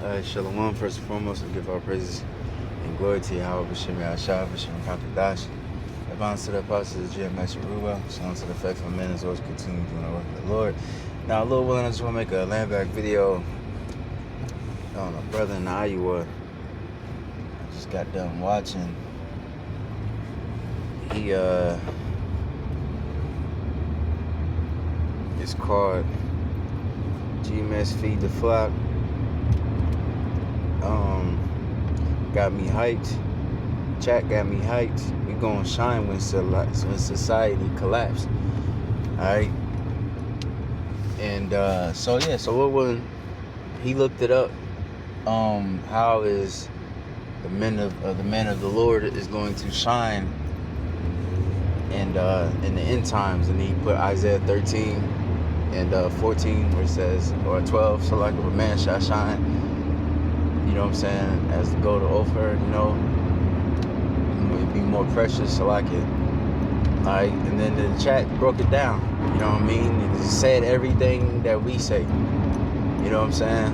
Shalom, first and foremost, we give our praises and glory to Yahweh, B'Shem Yahshua, B'Shem Kakadash. Advance to the apostles, Jim Master Ruel. Shalom to the faithful men as always continue doing the work of the Lord. Now, Lord willing, I just want to make a land back video on a brother in Iowa. I just got done watching. He, it's called GMS Feed the Flock. Got me hyped. Chat got me hyped. We gonna shine when society collapse. Alright. And so what when he looked it up, how is the men of the Lord is going to shine and in the end times, and he put Isaiah 13 and 14 where it says, or 12, so like a man shall shine. You know what I'm saying? As the gold of Ophir, you know, it'd be more precious, so like it. Alright, and then the chat broke it down. You know what I mean? It said everything that we say. You know what I'm saying?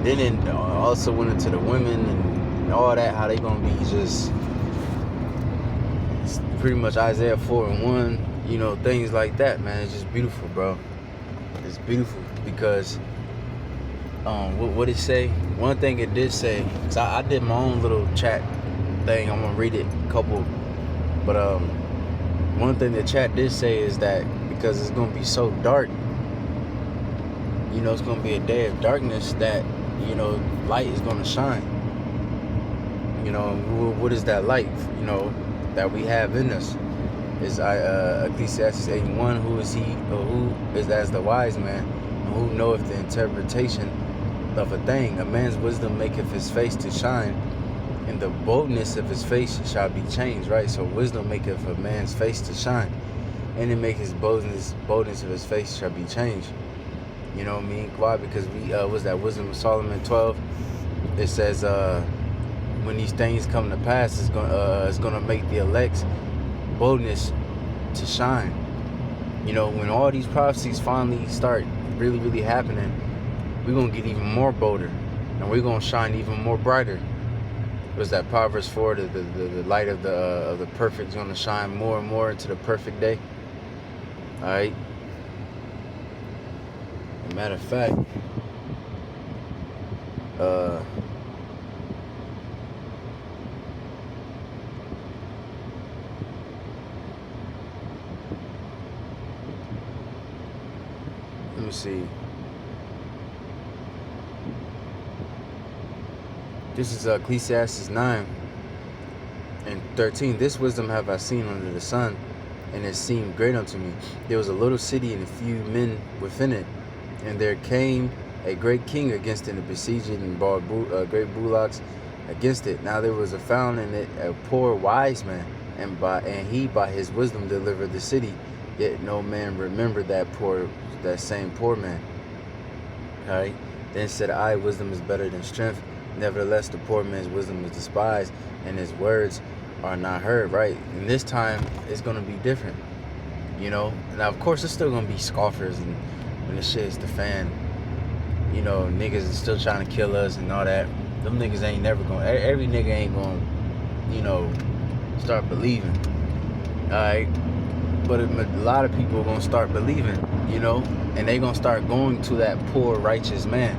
Then it also went into the women and all that, how they gonna be just pretty much Isaiah 4 and 1. You know, things like that, man. It's just beautiful, bro. It's beautiful because. What it say? One thing it did say, cause I did my own little chat thing. I'm gonna read it a couple, but one thing the chat did say is that because it's gonna be so dark, you know, it's gonna be a day of darkness that, you know, light is gonna shine. You know, what is that light? You know, that we have in us is Ecclesiastes 8:1. Who is he, or who is as the wise man, and who knoweth the interpretation of a thing? A man's wisdom maketh his face to shine, and the boldness of his face shall be changed. Right? So wisdom maketh a man's face to shine, and it make his boldness of his face shall be changed. You know what I mean? Why? Because we was that Wisdom of Solomon 12. It says when these things come to pass, it's gonna make the elect's boldness to shine. You know, when all these prophecies finally start really happening, we're going to get even more bolder, and we're going to shine even more brighter. Was that Proverbs 4, the light of the perfect is going to shine more and more into the perfect day? All right. As a matter of fact, let me see. This is Ecclesiastes 9 and 13. This wisdom have I seen under the sun, and it seemed great unto me. There was a little city and a few men within it, and there came a great king against it, and besieged it, and brought great bullocks against it. Now there was found in it a poor wise man, and he by his wisdom delivered the city. Yet no man remembered that same poor man. All right. Then said I, wisdom is better than strength. Nevertheless, the poor man's wisdom is despised, and his words are not heard. Right? And this time, it's going to be different. You know? Now, of course, there's still going to be scoffers, and when the shit is the fan, you know, niggas is still trying to kill us and all that. Them niggas ain't never going to, every nigga ain't going to, you know, start believing. Alright? But a lot of people are going to start believing, you know? And they going to start going to that poor righteous man,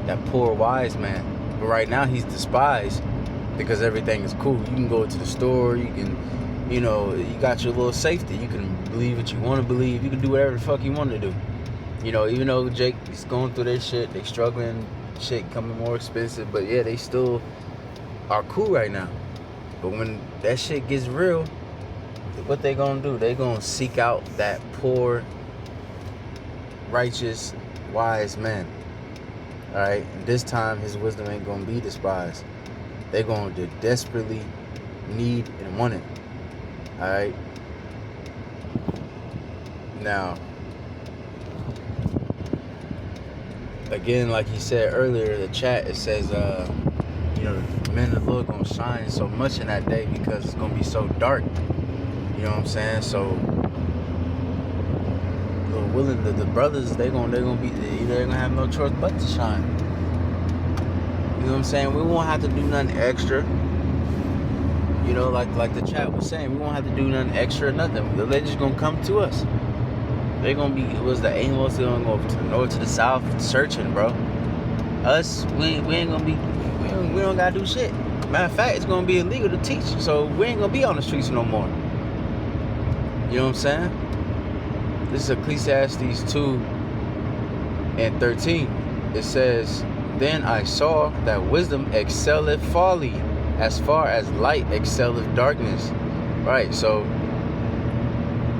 that poor wise man. But right now he's despised because everything is cool. You can go to the store, you can, you know, you got your little safety. You can believe what you want to believe. You can do whatever the fuck you want to do. You know, even though Jake is going through their shit, they struggling, shit coming more expensive, but yeah, they still are cool right now. But when that shit gets real, what they gonna do? They gonna seek out that poor, righteous, wise man. Alright, and this time his wisdom ain't gonna be despised. They're going to desperately need and want it. Alright. Now, again, like he said earlier in the chat, it says you know, the men of the Lord gonna shine so much in that day because it's gonna be so dark. You know what I'm saying? So willing, the brothers, they're gonna have no choice but to shine. You know what I'm saying? We won't have to do nothing extra. You know, like the chat was saying, we won't have to do nothing extra or nothing. They're just gonna come to us. They're gonna be, it was the Amos, they're gonna go to the north, to the south, searching, bro. Us, we ain't gonna be, we don't gotta do shit. Matter of fact, it's gonna be illegal to teach, so we ain't gonna be on the streets no more. You know what I'm saying? This is Ecclesiastes 2:13. It says, "Then I saw that wisdom excelleth folly, as far as light excelleth darkness." Right, so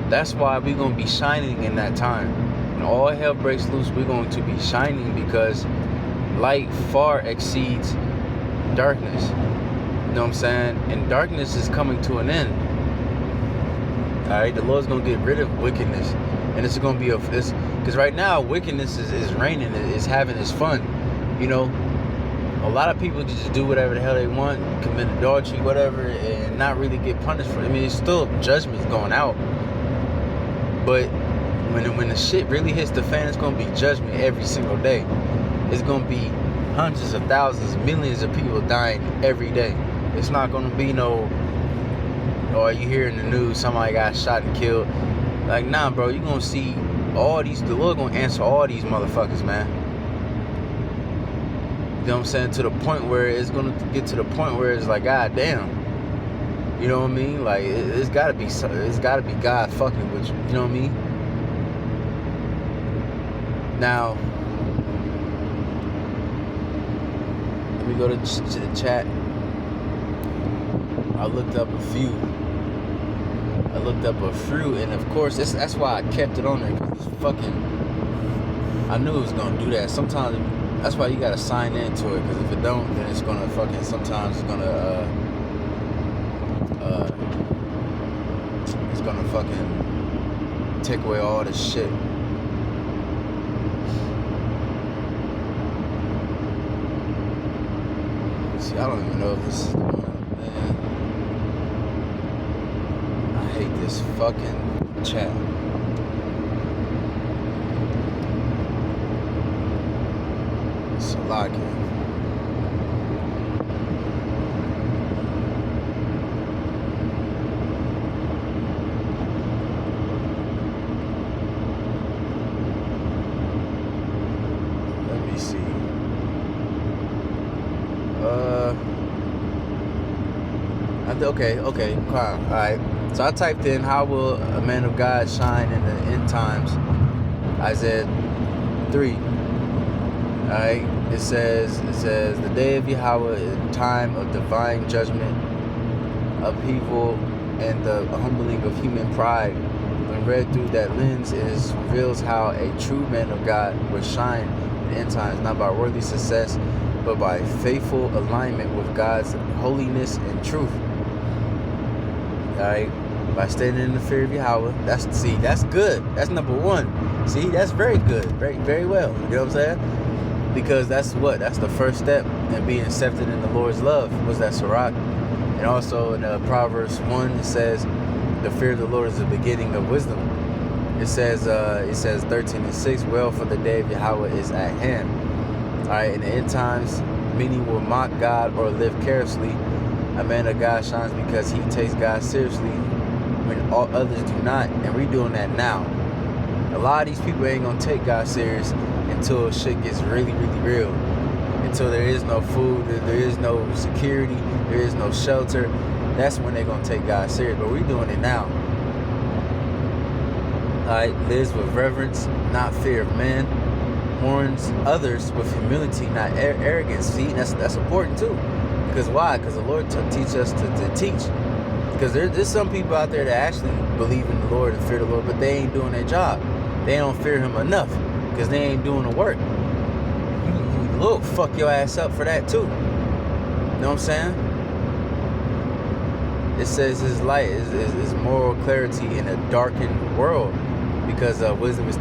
that's why we're going to be shining in that time. When all hell breaks loose, we're going to be shining, because light far exceeds darkness. You know what I'm saying? And darkness is coming to an end. Alright, the Lord's going to get rid of wickedness. And it's going to be because right now wickedness is reigning, is having its fun. You know, a lot of people just do whatever the hell they want, commit adultery, whatever, and not really get punished for it. I mean, it's still judgment's going out. But when the shit really hits the fan, it's going to be judgment every single day. It's going to be hundreds of thousands, millions of people dying every day. It's not going to be no, or you hear in the news somebody got shot and killed. Like, nah, bro, you're going to see all these, the Lord going to answer all these motherfuckers, man. You know what I'm saying? To the point where it's going to get to the point where it's like, God damn. You know what I mean? Like, it's got to be God fucking with you. You know what I mean? Now, let me go to the chat. I looked up a few, and of course, that's why I kept it on there, because it's fucking, I knew it was going to do that. Sometimes, that's why you got to sign into it, because if it don't, then it's going to fucking, sometimes it's going to, fucking take away all the shit. See, I don't even know if this is the one, man. I hate this fucking chat. Salakia. Okay, fine. Alright. So I typed in, how will a man of God shine in the end times? Isaiah 3. Alright. It says, the day of Yahweh is a time of divine judgment, upheaval, and the humbling of human pride. When read through that lens, it reveals how a true man of God will shine in the end times, not by worldly success, but by faithful alignment with God's holiness and truth. Alright, by standing in the fear of Yahweh. That's good. That's number one. See, that's very good. Very, very well. You know what I'm saying? Because that's the first step in being accepted in the Lord's love, was that Sirach. And also in Proverbs 1, it says, the fear of the Lord is the beginning of wisdom. It says 13:6, well, for the day of Yahweh is at hand. Alright, in the end times, many will mock God or live carelessly. A man of God shines because he takes God seriously when all others do not. And we're doing that now. A lot of these people ain't going to take God serious until shit gets really, really real. Until there is no food, there is no security, there is no shelter. That's when they're going to take God serious. But we're doing it now. Alright, lives with reverence, not fear of man. Warns others with humility, not arrogance. See, that's important too. Because why? Because the Lord teach us to teach. Because there's some people out there that actually believe in the Lord and fear the Lord, but they ain't doing their job. They don't fear Him enough because they ain't doing the work. The Lord fuck your ass up for that too. You know what I'm saying? It says His light is moral clarity in a darkened world. Because wisdom is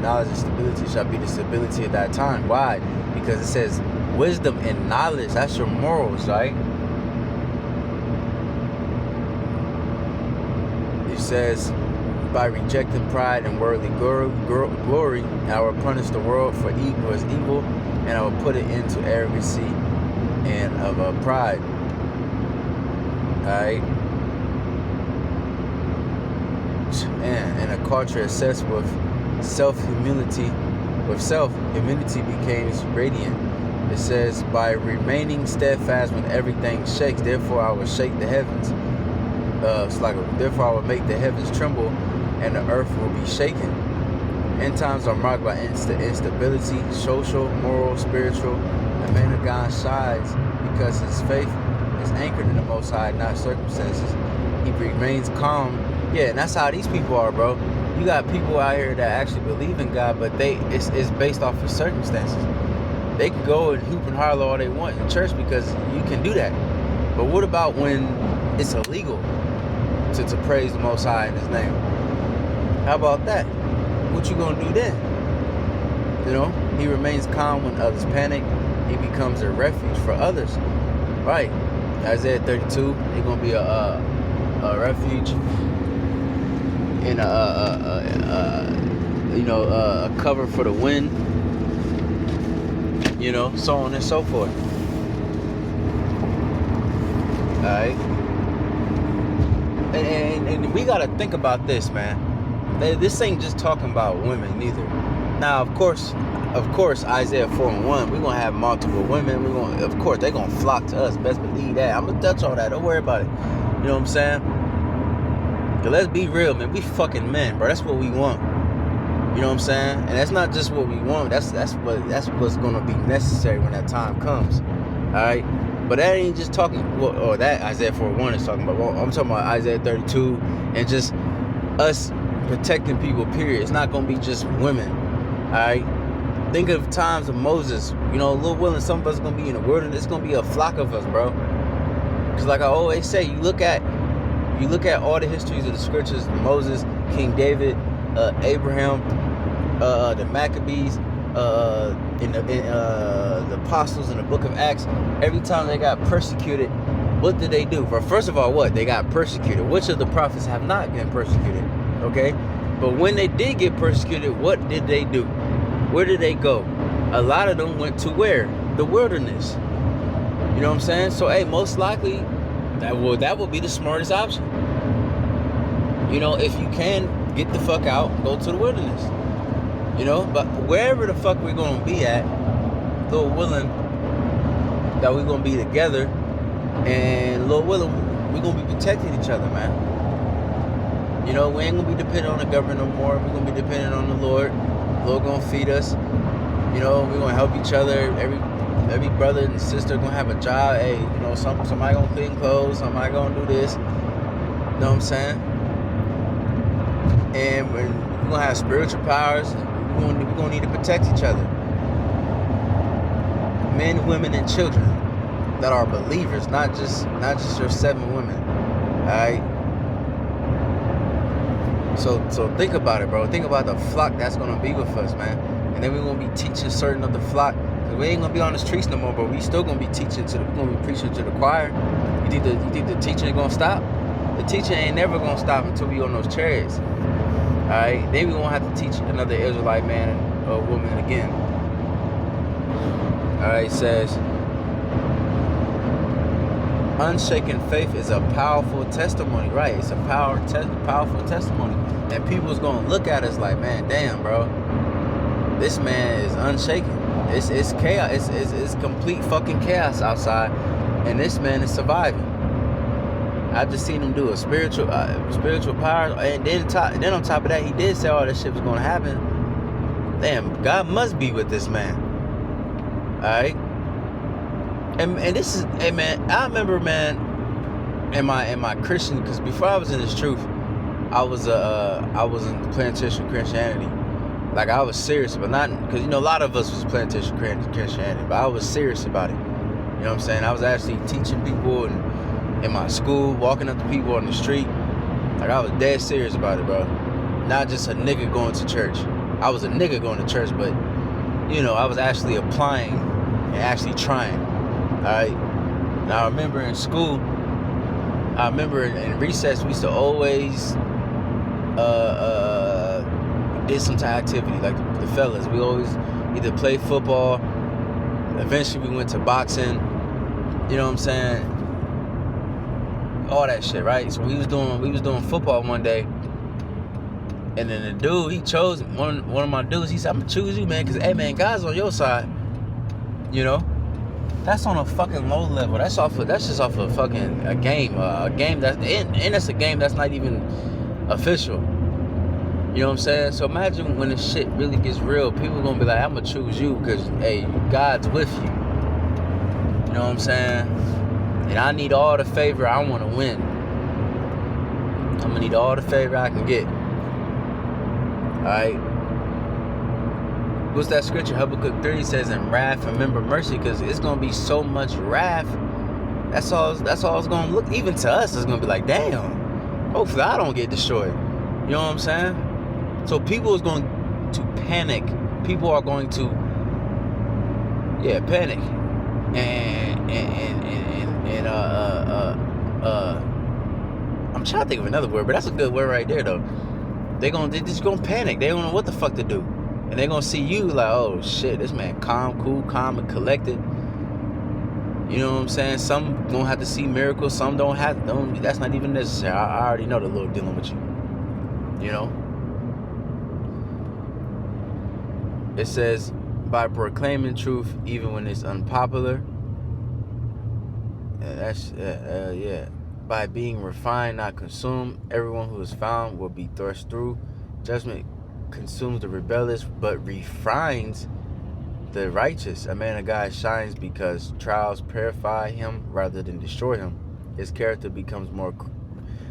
knowledge and stability shall be the stability of that time. Why? Because it says wisdom and knowledge, that's your morals, right? It says by rejecting pride and worldly glory, I will punish the world for evil as evil, and I will put it into arrogancy and of pride. Alright? And a culture obsessed with self-humility became radiant. It says, by remaining steadfast when everything shakes, therefore I will shake the heavens. Therefore I will make the heavens tremble, and the earth will be shaken. End times are marked by instability, social, moral, spiritual. The man of God shines because his faith is anchored in the Most High, not circumstances. He remains calm. Yeah, and that's how these people are, bro. You got people out here that actually believe in God, but it's based off of circumstances. They can go and hoop and holler all they want in church because you can do that. But what about when it's illegal to praise the Most High in His name? How about that? What you gonna do then? You know, he remains calm when others panic. He becomes a refuge for others. Right? Isaiah 32. He's gonna be a refuge and a cover for the wind. You know, so on and so forth. All right. And we gotta think about this, man. This ain't just talking about women neither. Now, of course, Isaiah 4:1, we're gonna have multiple women. Of course, they're gonna flock to us. Best believe that. I'm gonna touch on that. Don't worry about it. You know what I'm saying? Cause let's be real, man. We fucking men, bro. That's what we want. You know what I'm saying? And that's not just what we want. That's what's gonna be necessary when that time comes. All right. But that ain't just talking. Or that Isaiah 4:1 is talking about. Well, I'm talking about Isaiah 32 and just us protecting people, period. It's not gonna be just women. Alright? Think of times of Moses. You know, Lil Will and some of us are gonna be in the wilderness. It's gonna be a flock of us, bro. Because like I always say, you look at all the histories of the scriptures, Moses, King David, Abraham, the Maccabees, the apostles in the book of Acts. Every time they got persecuted, what did they do? Well, first of all, what? They got persecuted. Which of the prophets have not been persecuted? Okay? But when they did get persecuted, what did they do? Where did they go? A lot of them went to where? The wilderness. You know what I'm saying? So, hey, most likely, that will be the smartest option. You know, if you can, get the fuck out and go to the wilderness. You know? But wherever the fuck we're going to be at, Lord willing, that we're going to be together, and Lord willing, we're going to be protecting each other, man. You know, we ain't gonna be dependent on the government no more. We're gonna be dependent on the Lord. The Lord gonna feed us. You know, we're gonna help each other. Every brother and sister gonna have a job. Hey, you know, somebody gonna clean clothes. Somebody gonna do this. You know what I'm saying? And we're gonna have spiritual powers. We're gonna need to protect each other. Men, women, and children that are believers, not just your 7 women. All right. So think about it, bro. Think about the flock that's gonna be with us, man. And then we're gonna be teaching certain of the flock. Cause we ain't gonna be on the streets no more, but we still gonna be teaching we're gonna be preaching to the choir. You think the teaching ain't gonna stop? The teaching ain't never gonna stop until we on those chariots. Alright? Then we gonna have to teach another Israelite man or woman again. Alright, it says, unshaken faith is a powerful testimony, right? It's a powerful testimony. And people's gonna look at us like, man, damn, bro, this man is unshaken. It's chaos. It's complete fucking chaos outside, and this man is surviving. I just seen him do a spiritual power, and then on top of that, he did say all this shit was gonna happen. Damn, God must be with this man. All right. And this is, hey man, I remember, man, in my Christian, because before I was in this truth, I was in plantation Christianity. Like, I was serious, but not, because, you know, a lot of us was plantation Christianity, but I was serious about it. You know what I'm saying? I was actually teaching people and in my school, walking up to people on the street. Like, I was dead serious about it, bro. Not just a nigga going to church. I was a nigga going to church, but, you know, I was actually applying and actually trying. Alright. Now, I remember in school, in recess, we used to always did some type of activity. Like the fellas, we always either play football. Eventually, we went to boxing. You know what I'm saying? All that shit, right? So we was doing football one day, and then the dude, he chose one of my dudes. He said, "I'm gonna choose you, man, because hey, man, God's on your side." You know, that's on a fucking low level. That's just off of fucking a game that's and that's a game that's not even official. You know what I'm saying? So imagine when the shit really gets real, people gonna be like, "I'm gonna choose you because hey, God's with you." You know what I'm saying? And I need all the favor I want to win. I'm gonna need all the favor I can get. Alright? What's that scripture? Habakkuk 3 says, "In wrath, remember mercy," because it's gonna be so much wrath. That's all it's gonna look. Even to us, it's gonna be like, damn. Hopefully I don't get destroyed. You know what I'm saying? So people is going to panic. People are going to panic. And I'm trying to think of another word, but that's a good word right there though. They're just gonna panic. They don't know what the fuck to do. And they're gonna see you like, oh shit, this man cool, calm and collected. You know what I'm saying? Some gonna have to see miracles, some don't have to. That's not even necessary. I already know the Lord dealing with you. You know? It says, by proclaiming truth even when it's unpopular. By being refined, not consumed, everyone who is found will be thrust through. Judgment consumes the rebellious, but refines the righteous. A man of God shines because trials purify him rather than destroy him. His character becomes more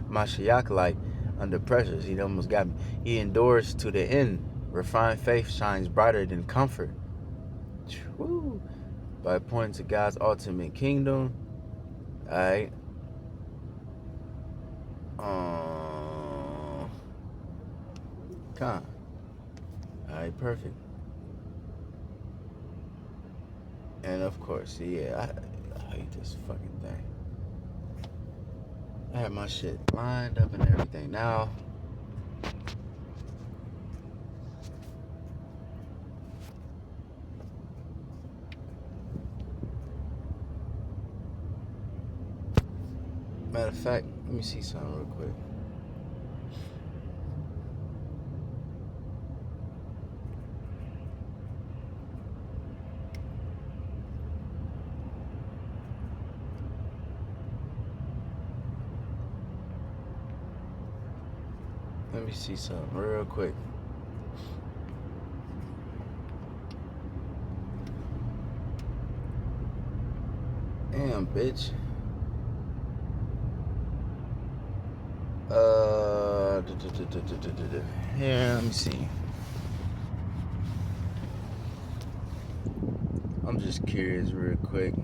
Mashiach-like under pressures. He almost got me. He endures to the end. Refined faith shines brighter than comfort. Woo. By pointing to God's ultimate kingdom. Alright. Alright, perfect. And of course, I hate this fucking thing. I have my shit lined up and everything. Now, matter of fact, let me see something real quick. Let me see something real quick. Damn, bitch. Here, let me see. I'm just curious real quick.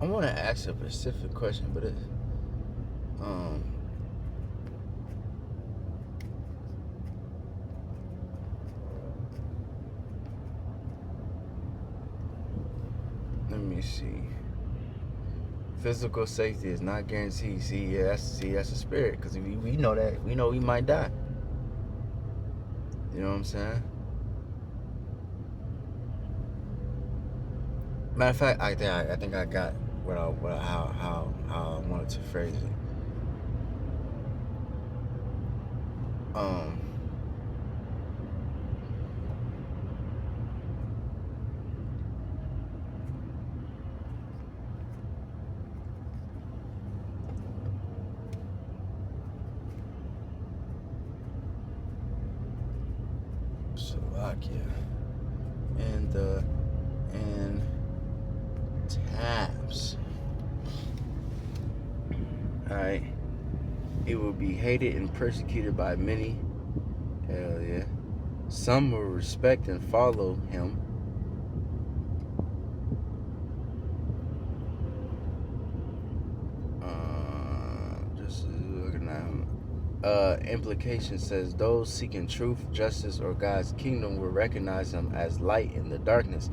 I want to ask a specific question, but it, let me see. Physical safety is not guaranteed. That's a spirit, because we know that. We know we might die. You know what I'm saying? Matter of fact, I think I got how I wanted to phrase it. Slovakia and tabs. Alright. He will be hated and persecuted by many. Hell yeah. Some will respect and follow him. Just implication says those seeking truth, justice, or God's kingdom will recognize him as light in the darkness.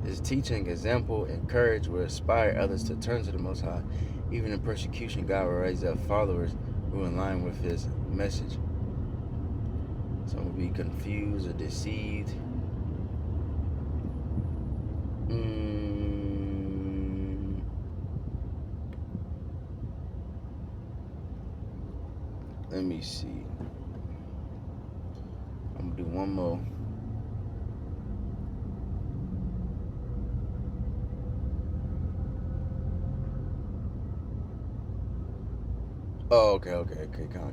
His teaching, example, and courage will inspire others to turn to the Most High. Even in persecution, God will raise up followers who are in line with his message. Some will be confused or deceived. Let me see. I'm gonna do one more. Oh, okay. Con.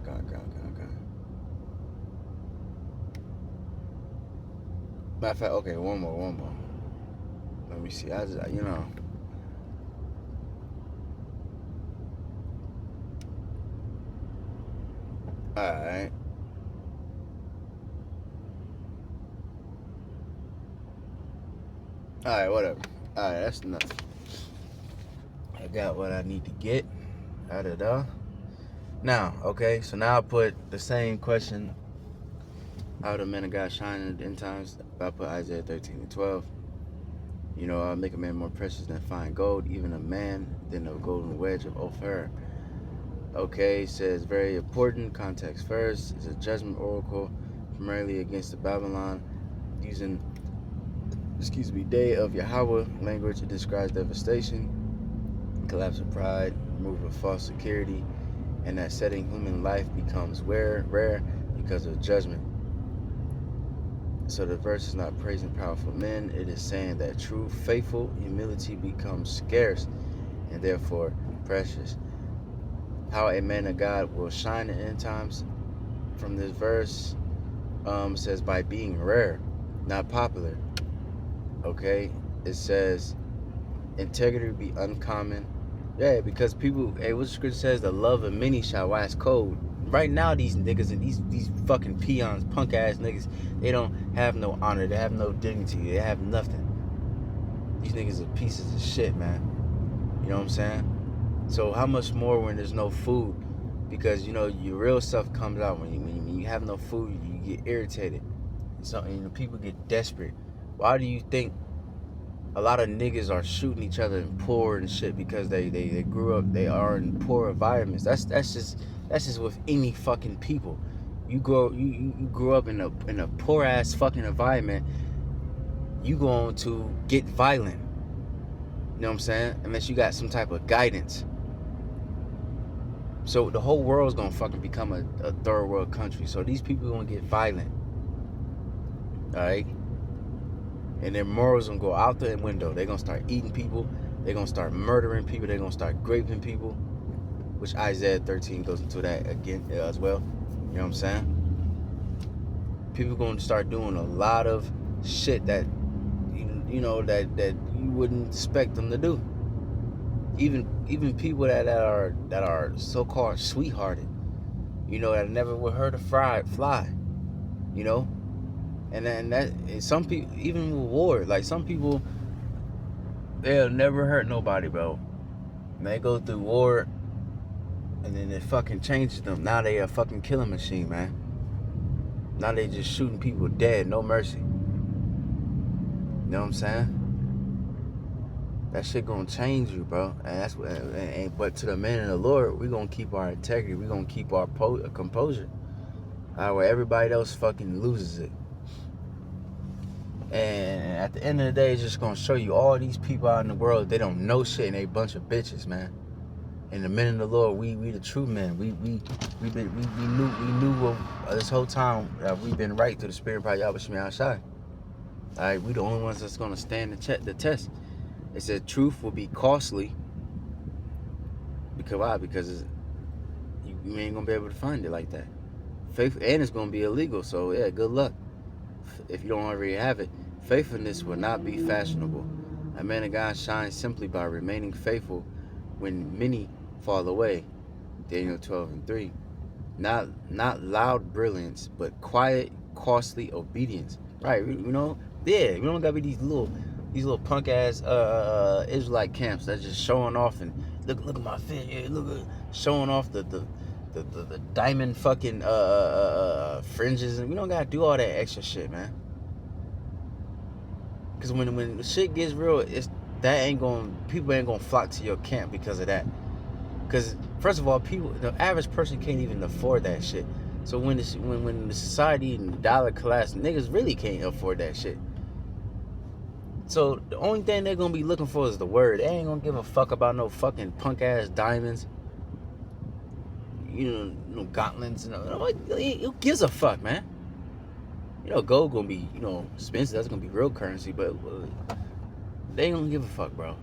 Matter of fact, okay, one more. Let me see. I just, Alright. Alright, whatever. Alright, that's enough. I got what I need to get out of there. Now, okay, so now I put the same question out of men of God shine in the end times. I put Isaiah 13:12. I'll make a man more precious than fine gold, even a man than a golden wedge of Ophir. Okay, says very important. Context first. It's a judgment oracle, primarily against the Babylon, using, day of Yahweh language. It describes devastation, collapse of pride, removal of false security. In that setting, human life becomes rare because of judgment. So the verse is not praising powerful men. It is saying that true, faithful humility becomes scarce and therefore precious. How a man of God will shine in end times from this verse says by being rare, not popular. Okay, it says integrity be uncommon. Yeah, because people, what the scripture says, the love of many shall wax cold. Right now, these niggas and these fucking peons, punk ass niggas, they don't have no honor, they have no dignity, they have nothing. These niggas are pieces of shit, man. You know what I'm saying? So how much more when there's no food? Because your real stuff comes out when you have no food, you get irritated. So people get desperate. Why do you think a lot of niggas are shooting each other and poor and shit? Because they grew up, they are in poor environments. That's just with any fucking people. You grew up in a poor ass fucking environment, you going to get violent. You know what I'm saying? Unless you got some type of guidance. So the whole world's gonna fucking become a third world country. So these people are gonna get violent. Alright? And their morals gonna go out the window. They're gonna start eating people. They're gonna start murdering people. They're gonna start raping people. Which Isaiah 13 goes into that again as well. You know what I'm saying? People gonna start doing a lot of shit that that you wouldn't expect them to do. Even people that are so-called sweethearted, that never would hurt a fly, and then that some people, even with war, like some people, they'll never hurt nobody, bro. And they go through war, and then it fucking changes them. Now they a fucking killing machine, man. Now they just shooting people dead, no mercy. You know what I'm saying? That shit gonna change you, bro. And that's what. But to the men of the Lord, we gonna keep our integrity. We gonna keep our composure. Where everybody else fucking loses it. And at the end of the day, it's just gonna show you all these people out in the world, they don't know shit and they a bunch of bitches, man. And the men of the Lord, we the true men. We knew this whole time that we've been right through the Spirit of Yahweh Shemi Ashai. Alright, we the only ones that's gonna stand the test. It said truth will be costly. Because why? Because you ain't gonna be able to find it like that. Faith, and it's gonna be illegal. So yeah, good luck. If you don't already have it, faithfulness will not be fashionable. A man of God shines simply by remaining faithful when many fall away. Daniel 12:3. Not loud brilliance, but quiet, costly obedience. Right? Yeah. We don't gotta be these little punk ass Israelite camps that's just showing off and look at my fit. Yeah, look at showing off the the diamond fucking fringes, and we don't gotta do all that extra shit, man. Because when the shit gets real, people ain't gonna flock to your camp because of that. Because first of all, the average person can't even afford that shit. So when the society and the dollar collapse, niggas really can't afford that shit. So the only thing they're gonna be looking for is the word. They ain't gonna give a fuck about no fucking punk ass diamonds. No gauntlets. Who gives a fuck, man? Gold gonna be, expensive. That's gonna be real currency, but they ain't gonna give a fuck, bro.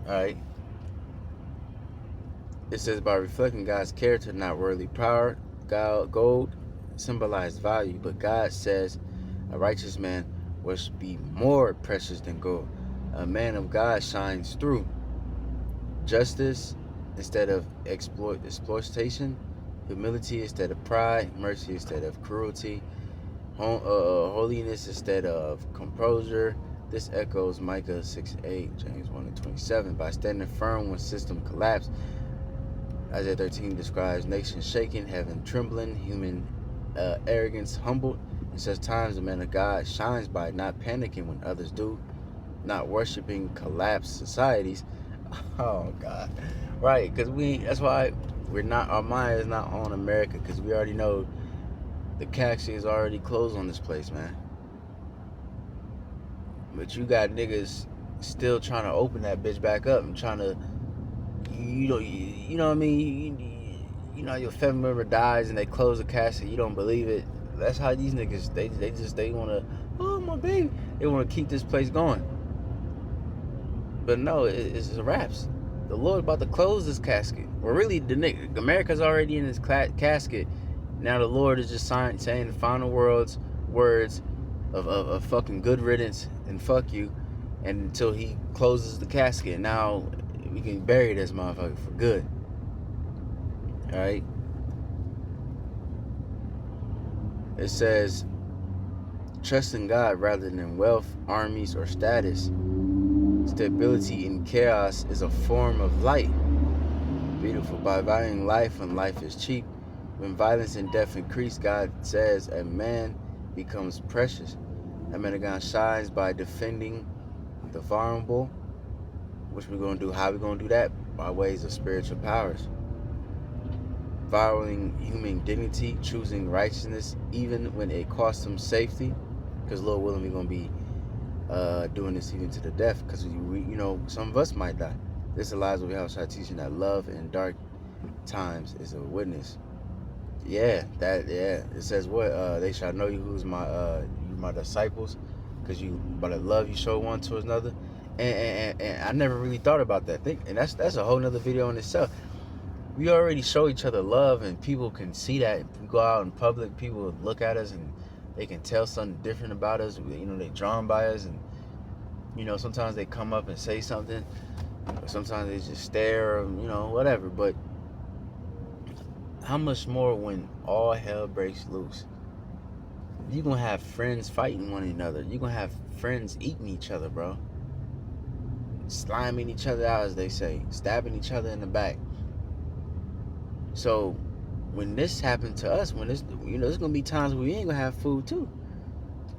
Alright. It says, by reflecting God's character, not worldly power, gold symbolized value, but God says a righteous man must be more precious than gold. A man of God shines through justice instead of exploitation, humility instead of pride, mercy instead of cruelty, holiness instead of composure. This echoes Micah 6:8, James 1:27. By standing firm when system collapse, Isaiah 13 describes nations shaking, heaven trembling, human arrogance humbled. In such times, the man of God shines by not panicking when others do, not worshiping collapsed societies. Oh God, right? Because that's why our mind is not on America, because we already know the casket is already closed on this place, man. But you got niggas still trying to open that bitch back up and trying to, you know what I mean? Your family member dies and they close the casket. You don't believe it. That's how these niggas, they want to, oh my baby, they want to keep this place going. But no, it's wraps. The Lord about to close this casket. Well, really, America's already in this casket. Now the Lord is just saying the final words of fucking good riddance and fuck you, and until he closes the casket. Now we can bury this motherfucker for good. Alright? It says, trust in God rather than wealth, armies, or status. Stability in chaos is a form of light. Beautiful. By valuing life when life is cheap, when violence and death increase, God says a man becomes precious. A man of God shines by defending the vulnerable, which we're going to do. How we going to do that? By ways of spiritual powers. Valuing human dignity, choosing righteousness, even when it costs them safety. Because Lord willing, we're going to be doing this even to the death, because some of us might die. This aligns with Yahushua teaching that love in dark times is a witness. It says what? They shall know you who's my disciples, because you by the love you show one towards another. And I never really thought about that thing, and that's a whole nother video in itself. We already show each other love, and people can see that. If we go out in public, people look at us and they can tell something different about us. They drawn by us, and sometimes they come up and say something, or sometimes they just stare, or whatever. But how much more when all hell breaks loose? You're gonna have friends fighting one another. You're gonna have friends eating each other, bro. Sliming each other out, as they say, stabbing each other in the back. So when this happened to us, there's gonna be times where we ain't gonna have food too,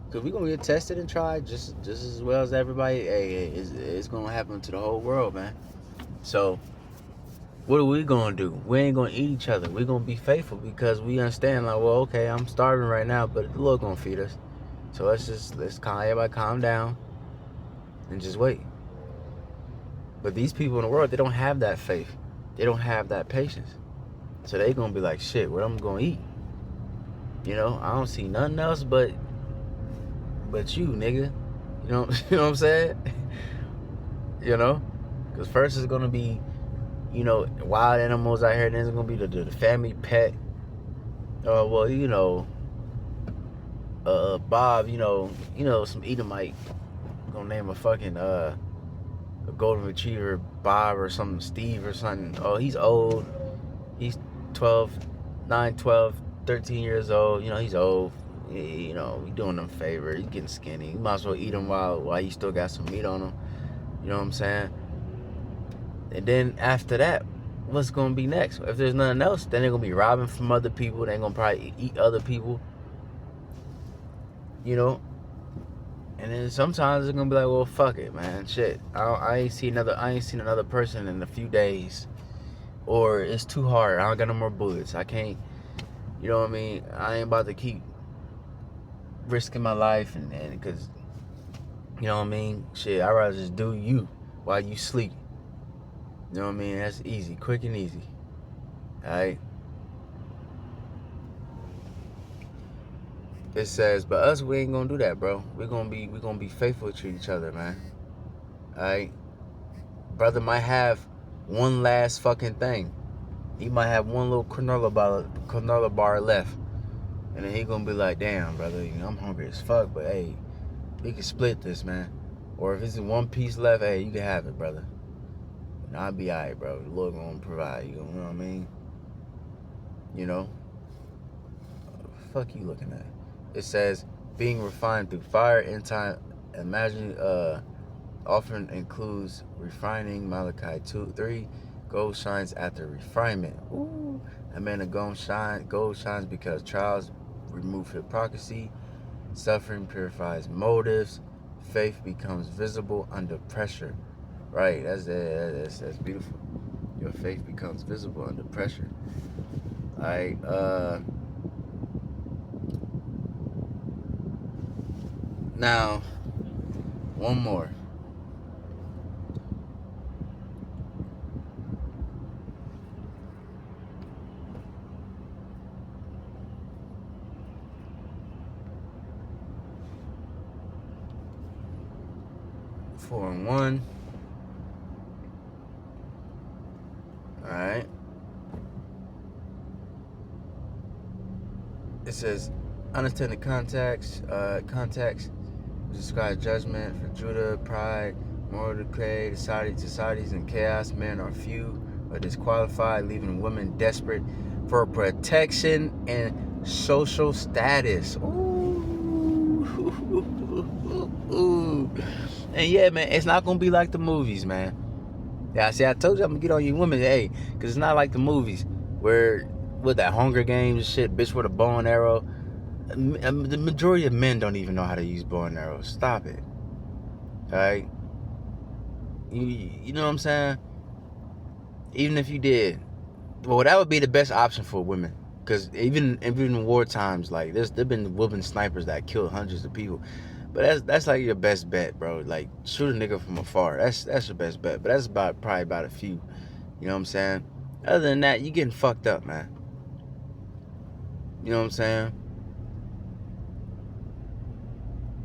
because we're gonna get tested and tried just as well as everybody. It's gonna happen to the whole world, man. So what are we gonna do? We ain't gonna eat each other. We're gonna be faithful, because we understand, like, well, okay, I'm starving right now, but the Lord gonna feed us. So let's everybody calm down and just wait. But these people in the world, they don't have that faith. They don't have that patience. So they gonna be like, shit, what I'm gonna eat? I don't see nothing else but you, nigga. You know what I'm saying? Because first it's gonna be, wild animals out here, and then it's gonna be the family pet. Bob, some Edomite gonna name a fucking a golden retriever Bob or something, Steve or something. Oh, he's old. He's 9, 12, 13 years old. He's old. We doing him a favor. He's getting skinny. You might as well eat him while you still got some meat on him. You know what I'm saying? And then after that, what's gonna be next? If there's nothing else, then they're gonna be robbing from other people. They're gonna probably eat other people. You know. And then sometimes it's gonna be like, well, fuck it, man. Shit, I ain't seen another person in a few days, or it's too hard. I don't got no more bullets. I can't. You know what I mean? I ain't about to keep risking my life and because you know what I mean. Shit, I'd rather just do you while you sleep. You know what I mean? That's easy, quick and easy. All right. It says, but us, we ain't gonna do that, bro. We're gonna be faithful to each other, man. All right. Brother might have one last fucking thing. He might have one little granola bar left, and then he gonna be like, damn, brother, you know, I'm hungry as fuck, but hey, we can split this, man. Or if it's one piece left, hey, you can have it, brother. And I'll be alright, bro. The Lord gonna provide. You know what I mean? You know? Fuck you looking at. It says, being refined through fire in time. Imagine, often includes refining. Malachi 2:3. Gold shines after refinement. Ooh. A man of gold shines because trials remove hypocrisy. Suffering purifies motives. Faith becomes visible under pressure. Right, that's beautiful. Your faith becomes visible under pressure. All right, now, one more. Four and one. All right. It says, understand the context. Describe judgment for Judah, pride, moral decay, societies in chaos. Men are few or disqualified, leaving women desperate for protection and social status. Ooh. And yeah, man, it's not gonna be like the movies, man. Yeah, see, I told you I'm gonna get on you women, hey, because it's not like the movies where with that Hunger Games and shit, bitch with a bow and arrow. The majority of men don't even know how to use bow and arrows. Stop it. Alright? You know what I'm saying? Even if you did. Well, that would be the best option for women. Because even in war times, like, there's been women snipers that killed hundreds of people. But that's like your best bet, bro. Like, shoot a nigga from afar. That's your best bet. But that's probably about a few. You know what I'm saying? Other than that, you getting fucked up, man. You know what I'm saying?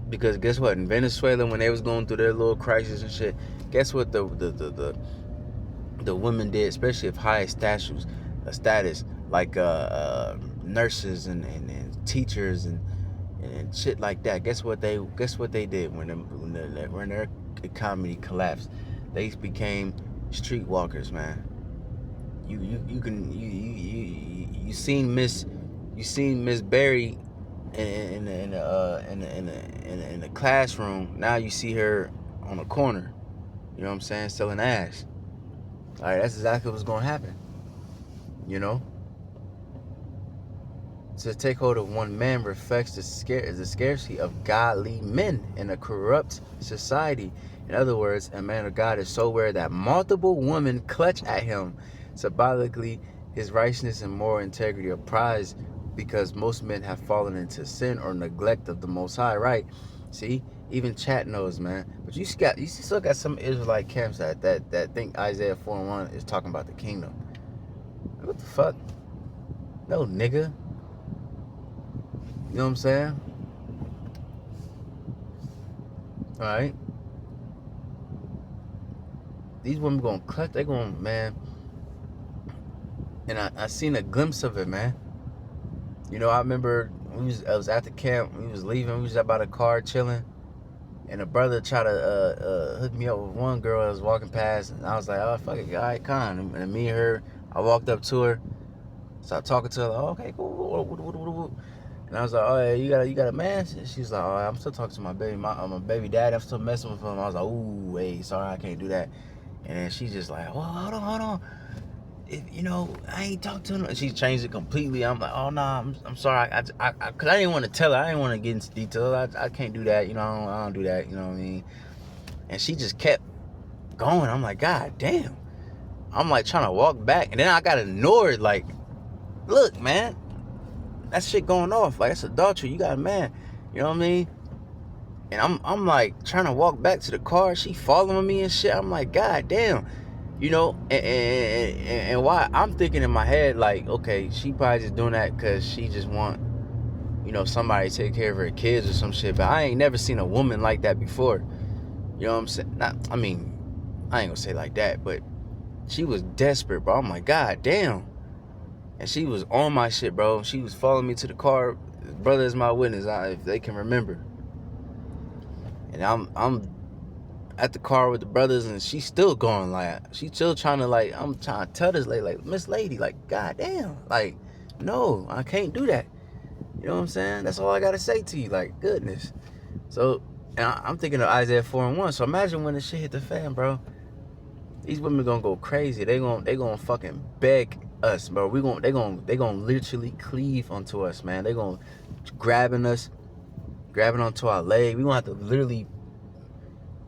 Because guess what? In Venezuela, when they was going through their little crisis and shit, guess what the women did, especially of high status, like nurses and teachers and shit like that. Guess what they did when their economy collapsed? They became streetwalkers, man. You seen Miss Berry in the classroom. Now you see her on the corner. You know what I'm saying? Selling ass. All right, that's exactly what's gonna happen. You know. To take hold of one man reflects the scarcity of godly men in a corrupt society. In other words, a man of God is so rare that multiple women clutch at him. Symbolically, his righteousness and moral integrity are prized because most men have fallen into sin or neglect of the Most High, right? See, even chat knows, man. But you still got some Israelite camps that think Isaiah 4:1 is talking about the kingdom. What the fuck? No, nigga. You know what I'm saying? Alright. These women gonna cut, they gonna, man. And I seen a glimpse of it, man. You know, I remember I was at the camp, we was leaving, we was about a car chilling, and a brother tried to hook me up with one girl that was walking past, and I was like, oh, fuck it, all right, con. And me and her, I walked up to her, started talking to her, like, oh, okay, cool. And I was like, oh, yeah, you got a man? She's like, oh, I'm still talking to my baby daddy. I'm still messing with him. I was like, ooh, hey, sorry, I can't do that. And then she's just like, well, hold on. I ain't talked to him. And she changed it completely. I'm like, oh, nah, I'm sorry. Because I didn't want to tell her. I didn't want to get into details. I can't do that. I don't do that. You know what I mean? And she just kept going. I'm like, God damn. I'm like trying to walk back. And then I got ignored. Like, look, man, that shit going off. Like, that's adultery. You got a man. You know what I mean? And I'm like trying to walk back to the car. She following me and shit. I'm like, God damn. And why I'm thinking in my head, like, okay, she probably just doing that because she just want, somebody to take care of her kids or some shit. But I ain't never seen a woman like that before. You know what I'm saying? I ain't gonna say like that, but she was desperate, bro. I'm like, God damn. And she was on my shit, bro. She was following me to the car. Brother is my witness, if they can remember. And I'm at the car with the brothers, and she's still going, like, she's still trying to, like, I'm trying to tell this lady, like, Miss Lady, like, goddamn, like, no, I can't do that. You know what I'm saying? That's all I gotta say to you, like, goodness. So, and I'm thinking of Isaiah 4:1. So imagine when this shit hit the fan, bro. These women gonna go crazy. They gonna fucking beg us, bro. They gonna literally cleave onto us, man. They gonna grabbing onto our leg. We gonna have to literally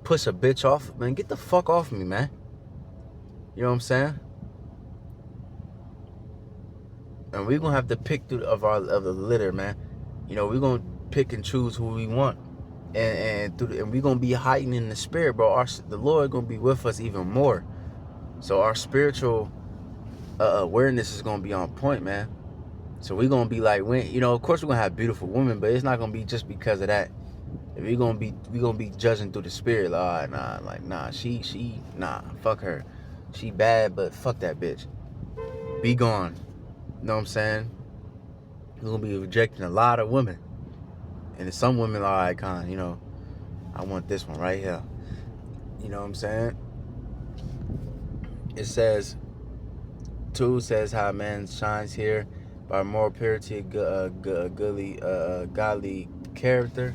push a bitch off, man. Get the fuck off me, man. You know what I'm saying? And we gonna have to pick through of the litter, man. We gonna pick and choose who we want, and we gonna be hiding in the spirit, bro. The Lord gonna be with us even more. So our spiritual awareness is gonna be on point, man. So we gonna be like, of course we're gonna have beautiful women, but it's not gonna be just because of that. We gonna be judging through the spirit. Fuck her. She bad, but fuck that bitch. Be gone. You know what I'm saying? We're gonna be rejecting a lot of women. And some women are icon, I want this one right here. You know what I'm saying? It says, 2 says how a man shines here by moral purity, godly character.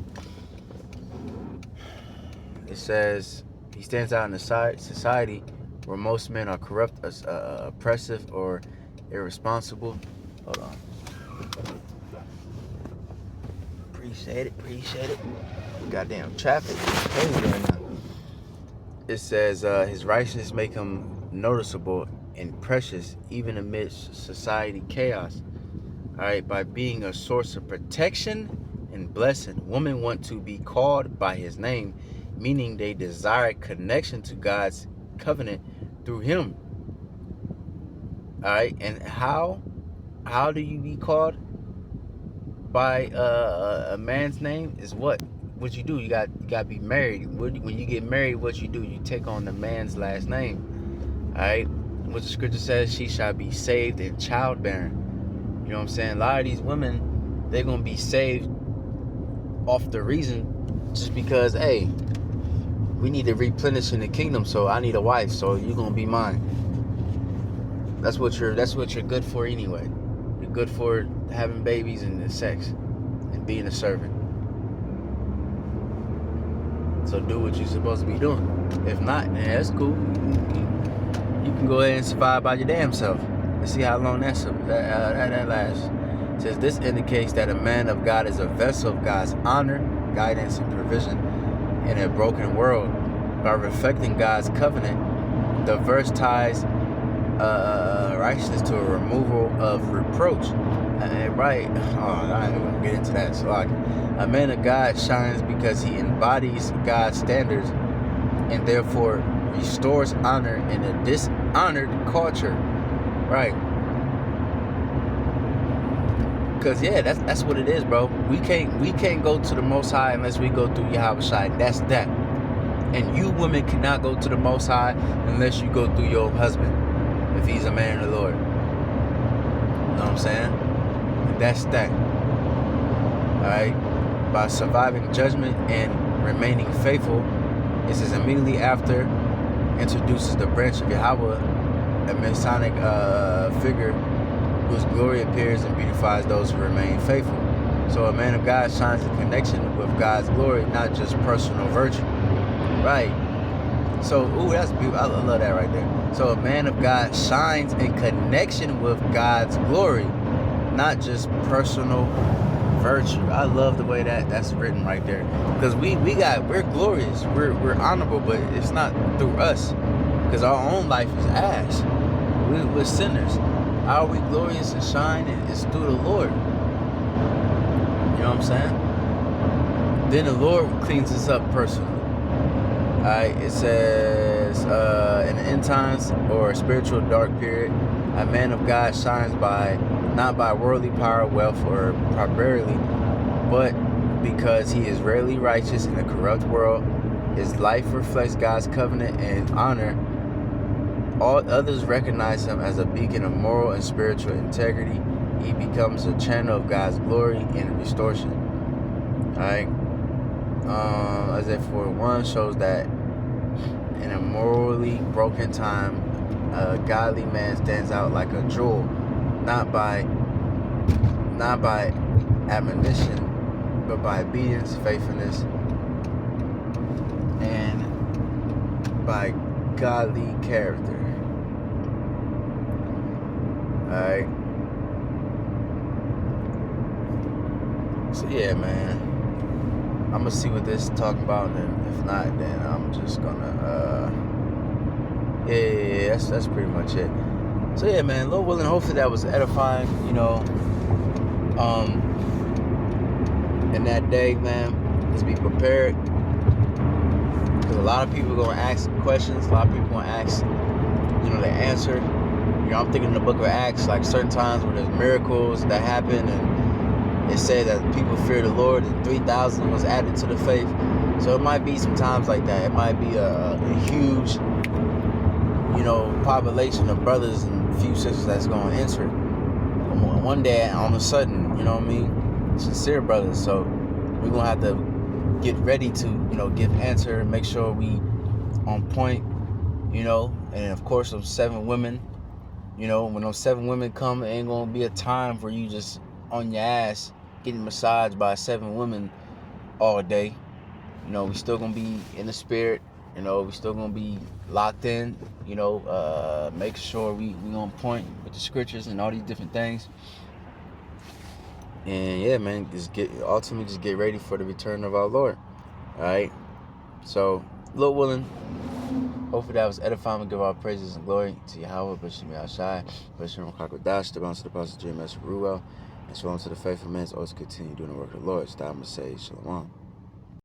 It says he stands out in the society where most men are corrupt, oppressive, or irresponsible. Hold on. Appreciate it. Goddamn traffic is crazy right now. It says his righteousness make him noticeable and precious even amidst society chaos. All right, by being a source of protection and blessing, women want to be called by his name, meaning they desire connection to God's covenant through him. All right, and how do you be called by a man's name? Is what you do. You got to be married. When you get married, what you do, you take on the man's last name. All right, what the scripture says, she shall be saved in childbearing. You know what I'm saying? A lot of these women, they're gonna be saved off the reason just because, hey, we need to replenish in the kingdom, so I need a wife, so you're gonna be mine. That's what you're good for anyway. You're good for having babies and sex and being a servant. So do what you're supposed to be doing. If not, then that's cool. You can go ahead and survive by your damn self. Let's see how long that lasts. It says this indicates that a man of God is a vessel of God's honor, guidance, and provision in a broken world. By reflecting God's covenant, the verse ties righteousness to a removal of reproach. Right? Oh, I ain't gonna get into that. So, a man of God shines because he embodies God's standards and therefore restores honor in a dishonored culture. Right? Because that's what it is, bro. We can't go to the Most High unless we go through Yahweh Shai. That's that. And you women cannot go to the Most High unless you go through your husband, if he's a man of the Lord. You know what I'm saying? And that's that. Alright? By surviving judgment and remaining faithful, this is immediately after introduces the branch of Yahweh, a Messianic figure whose glory appears and beautifies those who remain faithful. So a man of God shines in connection with God's glory, not just personal virtue. Right. So, ooh, that's beautiful. I love that right there. So a man of God shines in connection with God's glory, not just personal virtue. I love the way that's written right there. Because we're glorious. We're honorable, but it's not through us. Because our own life is ass. We're sinners. How are we glorious and shine? It's through the Lord. You know what I'm saying? Then the Lord cleans us up personally. Alright, it says, in the end times or a spiritual dark period, a man of God shines not by worldly power, wealth, or prosperity, but because he is rarely righteous in a corrupt world. His life reflects God's covenant and honor. All others recognize him as a beacon of moral and spiritual integrity. He becomes a channel of God's glory and restoration. Alright. Isaiah 41 shows that in a morally broken time, a godly man stands out like a jewel, not by admonition, but by obedience, faithfulness, and by godly character. Alright. So yeah, man. I'm gonna see what this is talking about, and then if not, then I'm just gonna that's pretty much it. So yeah, man, Lord willing, hopefully that was edifying, you know. In that day, man, let's be prepared, because a lot of people are gonna ask questions. A lot of people gonna ask, you know, the answer. You know, I'm thinking in the book of Acts, like certain times where there's miracles that happen, and it said that people feared the Lord, and 3,000 was added to the faith. So it might be some times like that. It might be a huge, you know, population of brothers and a few sisters that's going to enter one day on a sudden, you know what I mean? Sincere brothers. So we're going to have to get ready to, you know, give answer and make sure we on point, you know. And of course, those 7 women, you know, when those 7 women come, it ain't going to be a time for you just on your ass getting massaged by 7 women all day. You know, we still gonna be in the spirit. You know, we still gonna be locked in. You know, make sure we on point with the scriptures and all these different things. And yeah, man, just get ready for the return of our Lord. All right. So, Lord willing, hopefully that was edifying. We give our praises and glory to Yahweh, Bishop Yahshai, Bishop Rakakadash, the bounce to the Apostle JMS Ruel, and shalom to the faithful men. Always continue doing the work of the Lord. It's time to say shalom.